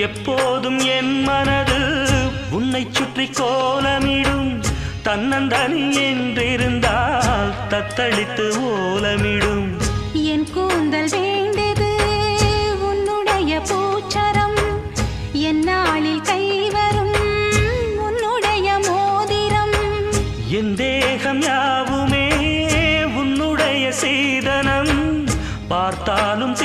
எப்போதும் என் மனது உன்னை சுற்றி கோலமிடும் தன்னந்தனி என்றிருந்தால் தத்தளித்து ஓலமிடும் என் கூந்தல் வேண்டது உன்னுடைய பூச்சரம் என்னாளில் கைவரும் உன்னுடைய மோதிரம் என் தேகம் யாவுமே உன்னுடைய சீதனம் பார்த்தாலும்